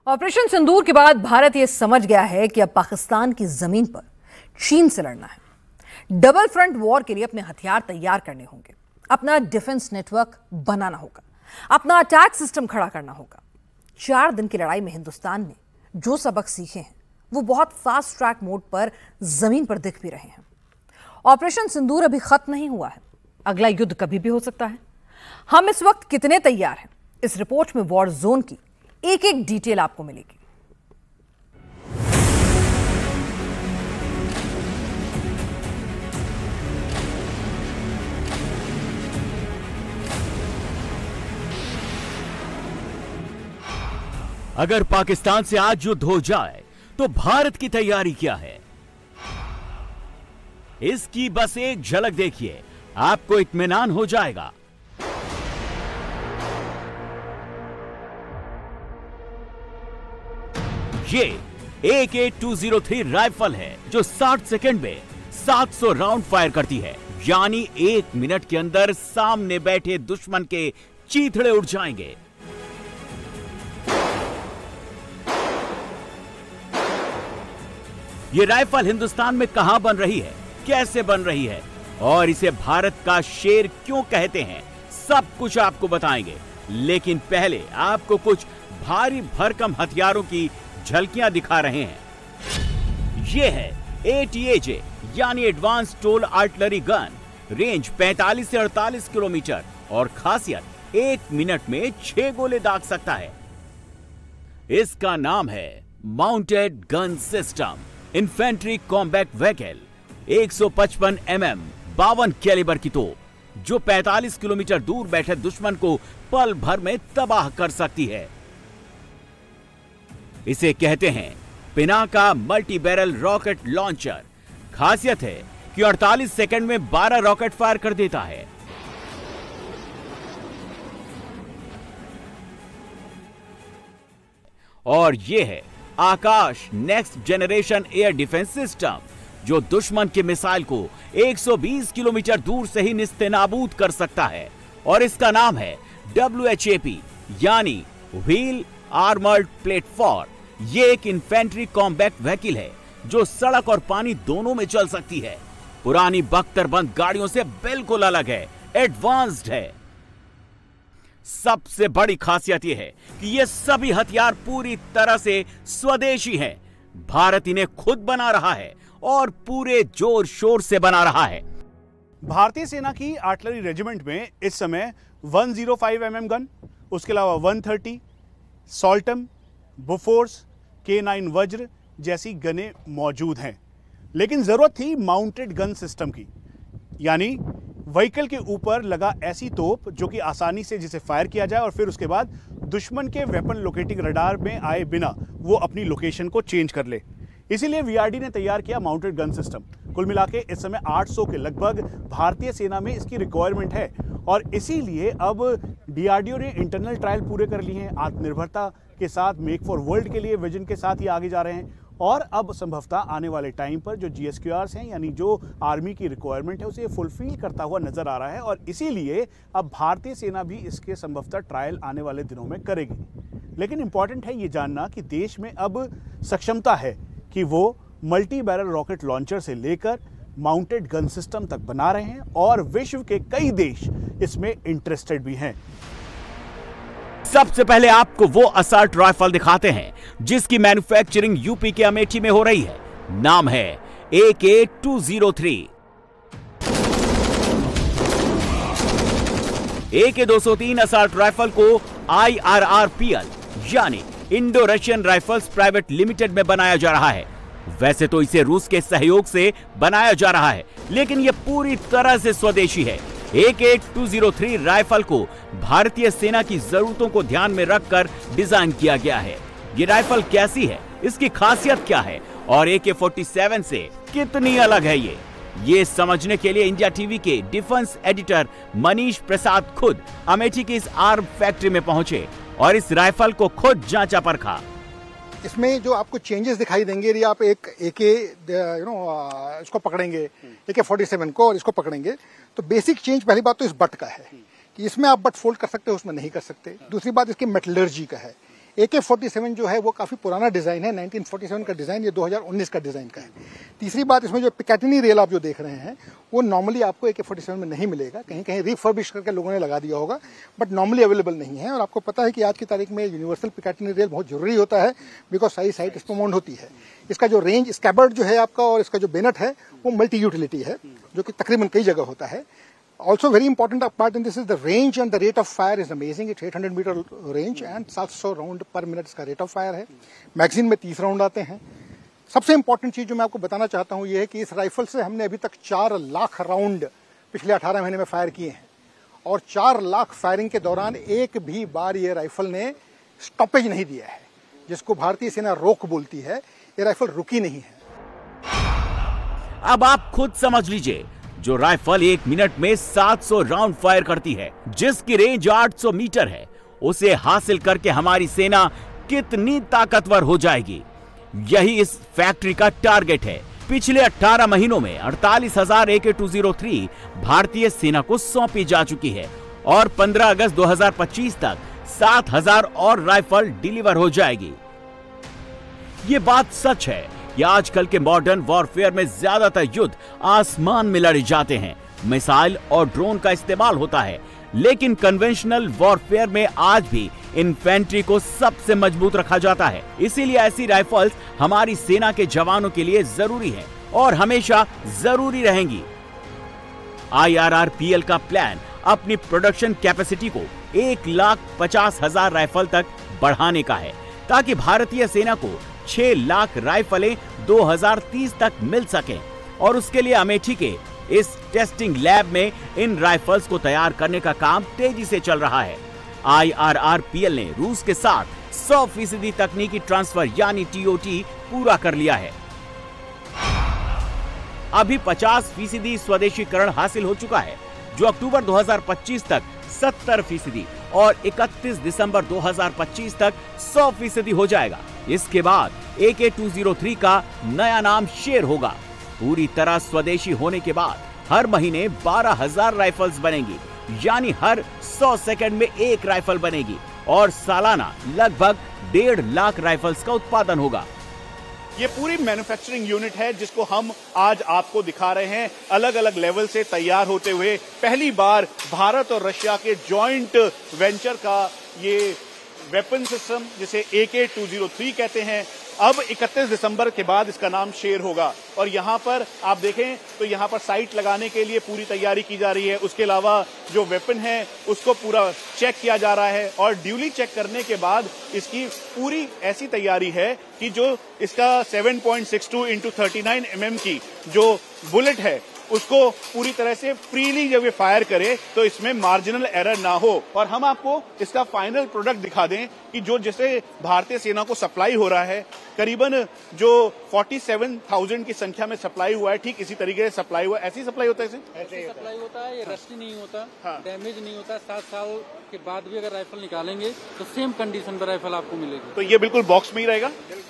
Operation सिंदूर के बाद भारत यह समझ गया है कि अब पाकिस्तान की जमीन पर चीन से लड़ना है। डबल फ्रंट वॉर के लिए अपने हथियार तैयार करने होंगे, अपना डिफेंस नेटवर्क बनाना होगा, अपना अटैक सिस्टम खड़ा करना होगा। 4 दिन की लड़ाई में हिंदुस्तान ने जो सबक सीखे हैं वो बहुत फास्ट ट्रैक मोड पर जमीन पर दिख भी रहे हैं। ऑपरेशन सिंदूर अभी खत्म नहीं हुआ है, अगला युद्ध कभी भी हो सकता है। हम इस वक्त कितने तैयार हैं, इस रिपोर्ट में वॉर जोन की एक एक डिटेल आपको मिलेगी। अगर पाकिस्तान से आज युद्ध हो जाए तो भारत की तैयारी क्या है, इसकी बस एक झलक देखिए, आपको इत्मीनान हो जाएगा। ये AK-203 राइफल है जो 60 सेकंड में 700 राउंड फायर करती है, यानी 1 मिनट के अंदर सामने बैठे दुश्मन के चीथड़े उड़ जाएंगे। ये राइफल हिंदुस्तान में कहां बन रही है, कैसे बन रही है और इसे भारत का शेर क्यों कहते हैं, सब कुछ आपको बताएंगे। लेकिन पहले आपको कुछ भारी भरकम हथियारों की झलकियां दिखा रहे हैं। यह है ATAJ यानी advance toll artillery gun, range 45 से 48 किलोमीटर और खासियत 1 मिनट में 6 गोले दाग सकता है। इसका नाम है mounted gun system infantry combat vehicle. 155 mm 52 calibre की तोप जो 45 किलोमीटर दूर बैठे दुश्मन को पल भर में तबाह कर सकती है। इसे कहते हैं Pinaka multi barrel rocket launcher. खासियत है कि 48 सेकंड में 12 रॉकेट फायर कर देता है। और यह है Akash next generation air defence system जो दुश्मन के मिसाइल को 120 किलोमीटर दूर से ही निस्तेनाबूद कर सकता है। और इसका नाम है WHAP यानी व्हील आर्मर्ड प्लेटफॉर्म। ये एक इन्फेंट्री कॉम्बैट व्हीकल है जो सड़क और पानी दोनों में चल सकती है। पुरानी बख्तरबंद गाड़ियों से बिल्कुल अलग है, एडवांस्ड है। सबसे बड़ी खासियत यह है कि ये सभी हथियार पूरी तरह से स्वदेशी हैं। भारत इन्हें खुद बना रहा है और पूरे जोर शोर से बना रहा है। भारतीय सेना की आर्टिलरी रेजिमेंट में इस समय 105 mm गन, उसके अलावा 130, सॉल्टम, बोफोर्स, K9 वज्र जैसी गनें मौजूद हैं। लेकिन जरूरत थी माउंटेड गन सिस्टम की, यानी व्हीकल के ऊपर लगा ऐसी तोप जो कि आसानी से जिसे फायर किया जाए और फिर उसके बाद दुश्मन के वेपन लोकेटिंग रडार में आए बिना वो अपनी लोकेशन को चेंज कर ले। इसीलिए VRD ने तैयार किया माउंटेड गन सिस्टम। कुल मिला के इस समय 800 के लगभग भारतीय सेना में इसकी रिक्वायरमेंट है और इसीलिए अब DRDO ने इंटरनल ट्रायल पूरे कर लिए हैं। आत्मनिर्भरता के साथ मेक फॉर वर्ल्ड के लिए विजन के साथ ही आगे जा रहे हैं और अब संभवतः आने वाले टाइम पर जो GSQRs हैं यानी जो आर्मी की रिक्वायरमेंट है उसे फुलफिल करता हुआ नजर आ रहा है और इसीलिए अब भारतीय सेना भी इसके संभवतः ट्रायल आने वाले दिनों में करेगी। लेकिन इंपॉर्टेंट है ये जानना कि देश में अब सक्षमता है कि वो मल्टी बैरल रॉकेट लॉन्चर से लेकर माउंटेड गन सिस्टम तक बना रहे हैं और विश्व के कई देश इसमें इंटरेस्टेड भी हैं। सबसे पहले आपको वो असॉल्ट राइफल दिखाते हैं जिसकी मैन्युफैक्चरिंग यूपी के अमेठी में हो रही है। नाम है AK-203। AK-203 असॉल्ट राइफल को IRRPL यानी Indo Russian rifles private limited में बनाया जा रहा है। वैसे तो इसे रूस के सहयोग से बनाया जा रहा है, लेकिन यह पूरी तरह से स्वदेशी है। AK-203 राइफल को भारतीय सेना की जरूरतों को ध्यान में रखकर डिजाइन किया गया है। ये राइफल कैसी है, इसकी खासियत क्या है और AK-47 से कितनी अलग है, ये समझने के लिए इंडिया टीवी के डिफेंस एडिटर मनीष प्रसाद खुद अमेठी की इस आर्म फैक्ट्री में पहुंचे और इस राइफल को खुद जांचा परखा। इसमें जो आपको चेंजेस दिखाई देंगे यदि आप एक इसको पकड़ेंगे AK-47 को और इसको पकड़ेंगे तो बेसिक चेंज पहली बात तो इस बट का है कि इसमें आप बट फोल्ड कर सकते हो, उसमें नहीं कर सकते। दूसरी बात इसकी मेटलर्जी का है, AK-47 जो है वो काफ़ी पुराना डिज़ाइन है, 1947 का डिज़ाइन, ये 2019 का डिज़ाइन का है। तीसरी बात, इसमें जो पिकेटिनी रेल आप जो देख रहे हैं वो नॉर्मली आपको AK-47 में नहीं मिलेगा, कहीं कहीं रिफर्बिश करके लोगों ने लगा दिया होगा, बट नॉर्मली अवेलेबल नहीं है। और आपको पता है कि आज की तारीख में यूनिवर्सल पिकेटिनी रेल बहुत जरूरी होता है, बिकॉज सारी साइट इस पर माउंट होती है। इसका जो रेंज स्कैबर्ड जो है आपका और इसका जो बेनट है वो मल्टी यूटिलिटी है, जो कि तकरीबन कई जगह होता है। Also very important part in this is the range and the rate of fire is amazing. It's 800 meter range and 700 round पर मिनट इसका रेट ऑफ फायर है। मैगजीन में 30 राउंड आते हैं। सबसे इंपॉर्टेंट चीज जो मैं आपको बताना चाहता हूं ये है कि इस राइफल से हमने अभी तक 4 लाख राउंड पिछले 18 महीने में फायर किए हैं, और 4 लाख फायरिंग के दौरान एक भी बार ये राइफल ने स्टॉपेज नहीं दिया है, जिसको भारतीय सेना रोक बोलती है। ये राइफल रुकी नहीं है। अब आप खुद समझ लीजिए, जो राइफल 1 मिनट में 700 राउंड फायर करती है, जिसकी रेंज 800 मीटर है, उसे हासिल करके हमारी सेना कितनी ताकतवर हो जाएगी, यही इस फैक्ट्री का टारगेट है। पिछले 18 महीनों में 48,000 AK-203 भारतीय सेना को सौंपी जा चुकी है और 15 अगस्त 2025 तक 7,000 और राइफल डिलीवर हो जाएगी। ये बात सच है कि आजकल के मॉडर्न वॉरफेयर में ज्यादातर युद्ध आसमान में लड़े जाते हैं, मिसाइल और ड्रोन का इस्तेमाल होता है, लेकिन कन्वेंशनल वॉरफेयर में आज भी इन्फेंट्री को सबसे मजबूत रखा जाता है। इसीलिए ऐसी राइफल्स हमारी सेना के जवानों के लिए जरूरी है और हमेशा जरूरी रहेंगी। IRRPL का प्लान अपनी प्रोडक्शन कैपेसिटी को 1,50,000 राइफल तक बढ़ाने का है, ताकि भारतीय सेना को 6 लाख राइफलें 2030 तक मिल सकें, और उसके लिए अमेठी के इस टेस्टिंग लैब में इन राइफल्स को तैयार करने का काम तेजी से चल रहा है। IRRPL ने रूस के साथ 100% तकनीकी ट्रांसफर यानी TOT पूरा कर लिया है। अभी 50% स्वदेशीकरण हासिल हो चुका है, जो अक्टूबर 2025 तक 70% और 31 दिसंबर 2025 तक 100% हो जाएगा। इसके बाद AK-203 का नया नाम शेर होगा। पूरी तरह स्वदेशी होने के बाद हर महीने 12,000 राइफल्स बनेंगी, यानी हर 100 सेकंड में एक राइफल बनेगी और सालाना लगभग 1.5 लाख राइफल्स का उत्पादन होगा। ये पूरी मैन्युफैक्चरिंग यूनिट है जिसको हम आज आपको दिखा रहे हैं, अलग अलग लेवल से तैयार होते हुए। पहली बार भारत और रशिया के जॉइंट वेंचर का ये वेपन सिस्टम, जिसे AK-203 कहते हैं, अब 31 दिसंबर के बाद इसका नाम शेर होगा। और यहाँ पर आप देखें तो यहाँ पर साइट लगाने के लिए पूरी तैयारी की जा रही है। उसके अलावा जो वेपन है उसको पूरा चेक किया जा रहा है, और ड्यूली चेक करने के बाद इसकी पूरी ऐसी तैयारी है कि जो इसका 7.62 × 39 mm की जो बुलेट है उसको पूरी तरह से फ्रीली जब ये फायर करे तो इसमें मार्जिनल एरर ना हो। और हम आपको इसका फाइनल प्रोडक्ट दिखा दें कि जो जैसे भारतीय सेना को सप्लाई हो रहा है, करीबन जो 47,000 की संख्या में सप्लाई हुआ है, ठीक इसी तरीके से सप्लाई हुआ है। ऐसी सप्लाई होता है, ऐसे सप्लाई होता है। ये रस्टी नहीं होता, हाँ। डैमेज नहीं होता। 7 साल के बाद भी अगर राइफल निकालेंगे तो सेम कंडीशन पर राइफल आपको मिलेगी। तो ये बिल्कुल बॉक्स में ही रहेगा।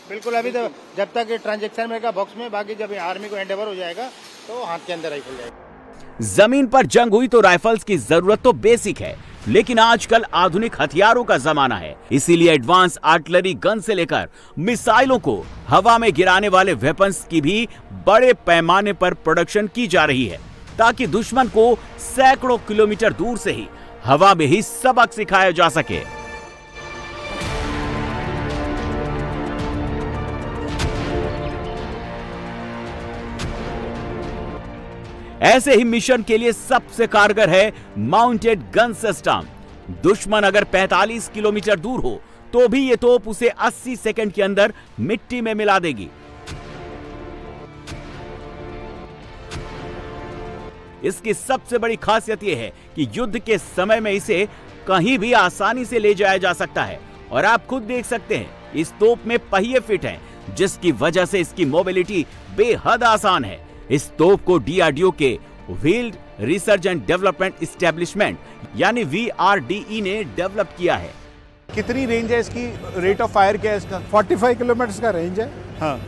बिल्कुल, अभी तो जब तक ट्रांजैक्शन में बॉक्स में, बाकी जब आर्मी को हैंडओवर हो जाएगा तो हाथ के अंदर राइफल जाएगा। जमीन पर जंग हुई तो राइफल्स की जरूरत तो बेसिक है, लेकिन आजकल आधुनिक हथियारों का जमाना है। इसीलिए एडवांस आर्टिलरी गन से लेकर मिसाइलों को हवा में गिराने वाले वेपन्स की भी बड़े पैमाने पर प्रोडक्शन की जा रही है, ताकि दुश्मन को सैकड़ों किलोमीटर दूर से ही हवा में ही सबक सिखाया जा सके। ऐसे ही मिशन के लिए सबसे कारगर है माउंटेड गन सिस्टम। दुश्मन अगर 45 किलोमीटर दूर हो तो भी ये तोप उसे 80 सेकंड के अंदर मिट्टी में मिला देगी। इसकी सबसे बड़ी खासियत यह है कि युद्ध के समय में इसे कहीं भी आसानी से ले जाया जा सकता है। और आप खुद देख सकते हैं, इस तोप में पहिए फिट हैं, जिसकी वजह से इसकी मोबिलिटी बेहद आसान है। इस तोप को DRDO के wheeled research and development establishment यानी VRDE ने डेवलप किया है। कितनी रेंज है इसकी, रेट ऑफ फायर क्या है इसका? 45 किलोमीटर का रेंज है। हाँ।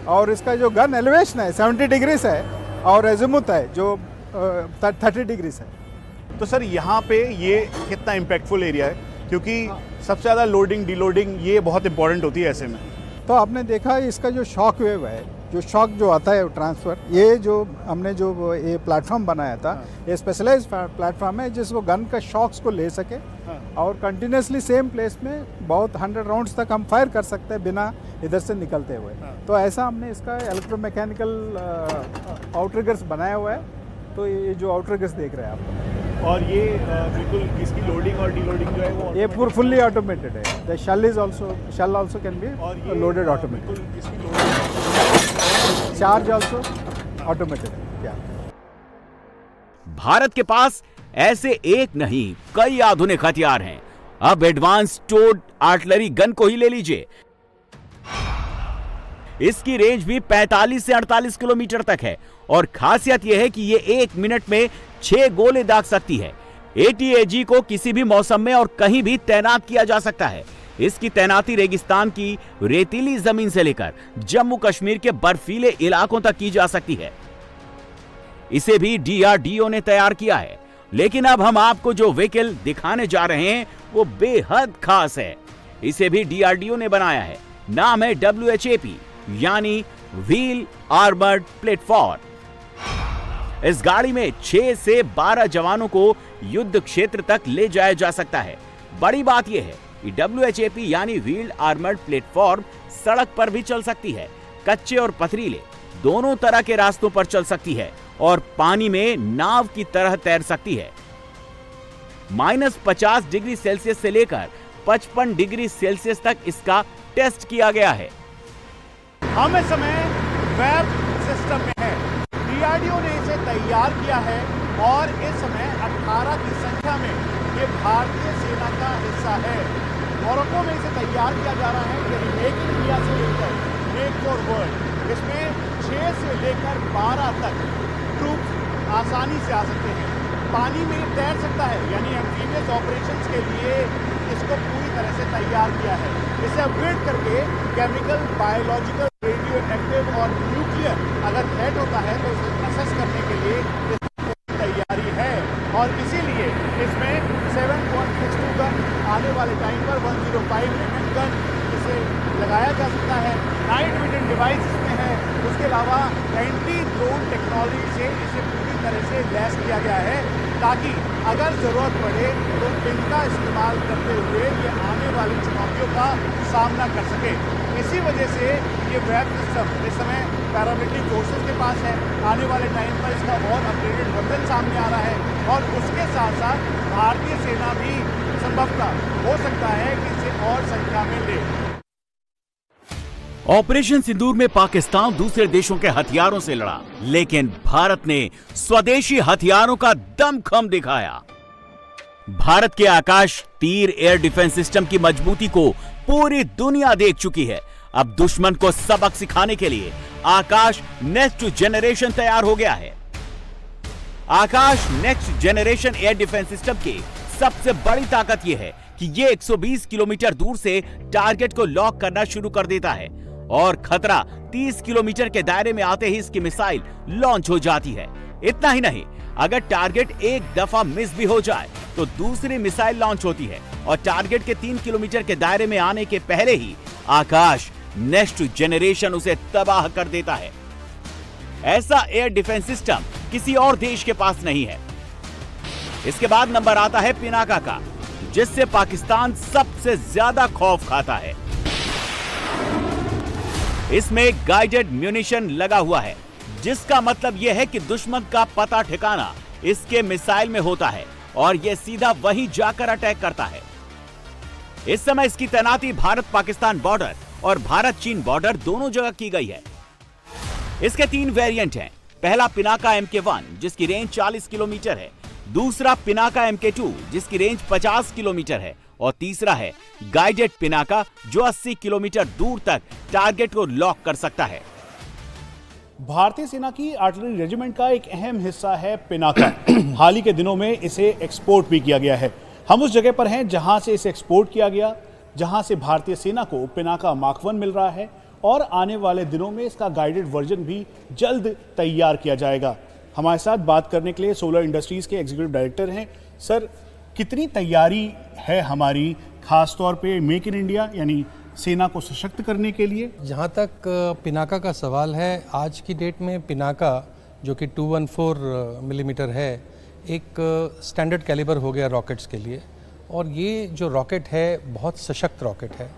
और इसका जो गन एलिवेशन है 70 डिग्री है, और एजिमुथ है जो 30 डिग्री है। तो सर यहाँ पे ये कितना इम्पैक्टफुल एरिया है? क्योंकि सबसे ज़्यादा लोडिंग डीलोडिंग ये बहुत इंपॉर्टेंट होती है ऐसे में। तो आपने देखा इसका जो शॉक वेव है, जो शॉक जो आता है ट्रांसफ़र, ये जो हमने जो ये प्लेटफॉर्म बनाया था, ये स्पेशलाइज्ड प्लेटफॉर्म है जिसको गन का शॉक्स को ले सके और कंटिन्यूसली सेम प्लेस में बहुत 100 राउंड्स तक हम फायर कर सकते हैं बिना इधर से निकलते हुए। तो ऐसा हमने इसका इलेक्ट्रोमैकेनिकल आउटरिगर्स बनाया हुआ है। तो ये जो आउटरिगर्स देख रहे हैं आप, और ये बिल्कुल इसकी लोडिंग और डीलोडिंग जो है वो ये फुल्ली ऑटोमेटेड है। The shell also can be loaded automated, charge also automated है। क्या भारत के पास ऐसे एक नहीं कई आधुनिक हथियार हैं। अब एडवांस टोड आर्टिलरी गन को ही ले लीजिए। इसकी रेंज भी 45 से 48 किलोमीटर तक है और खासियत यह है कि ये 1 मिनट में 6 गोले दाग सकती है। ATAG को किसी भी मौसम में और कहीं भी तैनात किया जा सकता है। इसकी तैनाती रेगिस्तान की रेतीली जमीन से लेकर जम्मू कश्मीर के बर्फीले इलाकों तक की जा सकती है। इसे भी DRDO ने तैयार किया है। लेकिन अब हम आपको जो व्हीकल दिखाने जा रहे हैं वो बेहद खास है। इसे भी DRDO ने बनाया है। नाम है WHAP यानी व्हील आर्मर्ड प्लेटफॉर्म। इस गाड़ी में 6 से 12 जवानों को युद्ध क्षेत्र तक ले जाया जा सकता है। बड़ी बात यह है कि WHAP यानी व्हील आर्मर्ड प्लेटफॉर्म सड़क पर भी चल सकती है, कच्चे और पथरीले दोनों तरह के रास्तों पर चल सकती है और पानी में नाव की तरह तैर सकती है। -50 डिग्री सेल्सियस से लेकर 55 डिग्री सेल्सियस तक इसका टेस्ट किया गया है। हम इस समय वेब सिस्टम में है। DRDO ने इसे तैयार किया है और इस समय 18 की संख्या में ये भारतीय सेना का हिस्सा है। मोरक्को में इसे तैयार किया जा रहा है कि मेक इन इंडिया से लेकर मेक फॉर वर्ल्ड, इसमें 6 से लेकर 12 तक ट्रूप्स आसानी से आ सकते हैं। पानी में तैर सकता है, यानी एम्फीबियस ऑपरेशंस के लिए इसको पूरी तरह से तैयार किया है। इसे अपग्रेड करके केमिकल, बायोलॉजिकल, रेडियो एक्टिव और न्यूक्लियर अगर थ्रेट होता है तो उसे असेस करने के लिए तैयारी है। और इसीलिए इसमें 7.62 गन, आने वाले टाइम पर 105 mm गन इसे लगाया जा सकता है। नाइट विजन डिवाइस इसमें है। उसके अलावा एंटी ड्रोन टेक्नोलॉजी से इसे पूरी तरह से लैस किया गया है ताकि अगर ज़रूरत पड़े तो इनका इस्तेमाल करते हुए ये आने वाली चुनौतियों का सामना कर सके। इसी वजह से ये वेब सिस्टम इस समय पैरामिलिट्री फोर्सेस के पास है। आने वाले टाइम पर इसका और अपग्रेडेड वर्जन सामने आ रहा है और उसके साथ साथ भारतीय सेना भी संभवतः हो सकता है कि इसे और संख्या में ले। ऑपरेशन सिंदूर में पाकिस्तान दूसरे देशों के हथियारों से लड़ा, लेकिन भारत ने स्वदेशी हथियारों का दमखम दिखाया। भारत के आकाश तीर एयर डिफेंस सिस्टम की मजबूती को पूरी दुनिया देख चुकी है। अब दुश्मन को सबक सिखाने के लिए आकाश नेक्स्ट जनरेशन तैयार हो गया है। Akash next generation air defence system की सबसे बड़ी ताकत यह है कि यह 120 किलोमीटर दूर से टारगेट को लॉक करना शुरू कर देता है और खतरा 30 किलोमीटर के दायरे में आते ही इसकी मिसाइल लॉन्च हो जाती है। इतना ही नहीं, अगर टारगेट एक दफा मिस भी हो जाए तो दूसरी मिसाइल लॉन्च होती है और टारगेट के 3 किलोमीटर के दायरे में आने के पहले ही आकाश नेक्स्ट जनरेशन उसे तबाह कर देता है। ऐसा एयर डिफेंस सिस्टम किसी और देश के पास नहीं है। इसके बाद नंबर आता है पिनाका का, जिससे पाकिस्तान सबसे ज्यादा खौफ खाता है। इसमें गाइडेड म्यूनिशन लगा हुआ है, जिसका मतलब यह है कि दुश्मन का पता ठिकाना इसके मिसाइल में होता है और यह सीधा वहीं जाकर अटैक करता है। इस समय इसकी तैनाती भारत पाकिस्तान बॉर्डर और भारत चीन बॉर्डर दोनों जगह की गई है। इसके 3 वेरिएंट हैं। पहला पिनाका MK1 जिसकी रेंज 40 किलोमीटर है, दूसरा पिनाका MK2 जिसकी रेंज 50 किलोमीटर है और तीसरा है गाइडेड पिनाका जो 80 किलोमीटर दूर तक टारगेट को लॉक कर सकता है। भारतीय सेना की आर्टिलरी रेजिमेंट का एक अहम हिस्सा है पिनाका। हाल ही के दिनों में इसे एक्सपोर्ट भी किया गया है। हम उस जगह पर हैं जहां से इसे एक्सपोर्ट किया गया, जहां से भारतीय सेना को पिनाका मार्क 1 मिल रहा है और आने वाले दिनों में इसका गाइडेड वर्जन भी जल्द तैयार किया जाएगा। हमारे साथ बात करने के लिए सोलर इंडस्ट्रीज के एग्जीक्यूटिव डायरेक्टर हैं। सर, कितनी तैयारी है हमारी, खास तौर पे मेक इन इंडिया यानी सेना को सशक्त करने के लिए? जहाँ तक पिनाका का सवाल है, आज की डेट में पिनाका जो कि 214 मिलीमीटर है, एक स्टैंडर्ड कैलिबर हो गया रॉकेट्स के लिए। और ये जो रॉकेट है बहुत सशक्त रॉकेट है।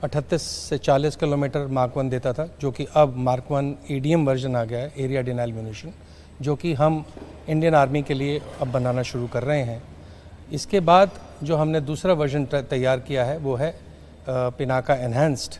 38 से 40 किलोमीटर मार्क 1 देता था, जो कि अब मार्क 1 ADM वर्जन आ गया है, एरिया डिनाइल म्यूनिशन, जो कि हम इंडियन आर्मी के लिए अब बनाना शुरू कर रहे हैं। इसके बाद जो हमने दूसरा वर्जन तैयार किया है वो है पिनाका एनहांस्ड,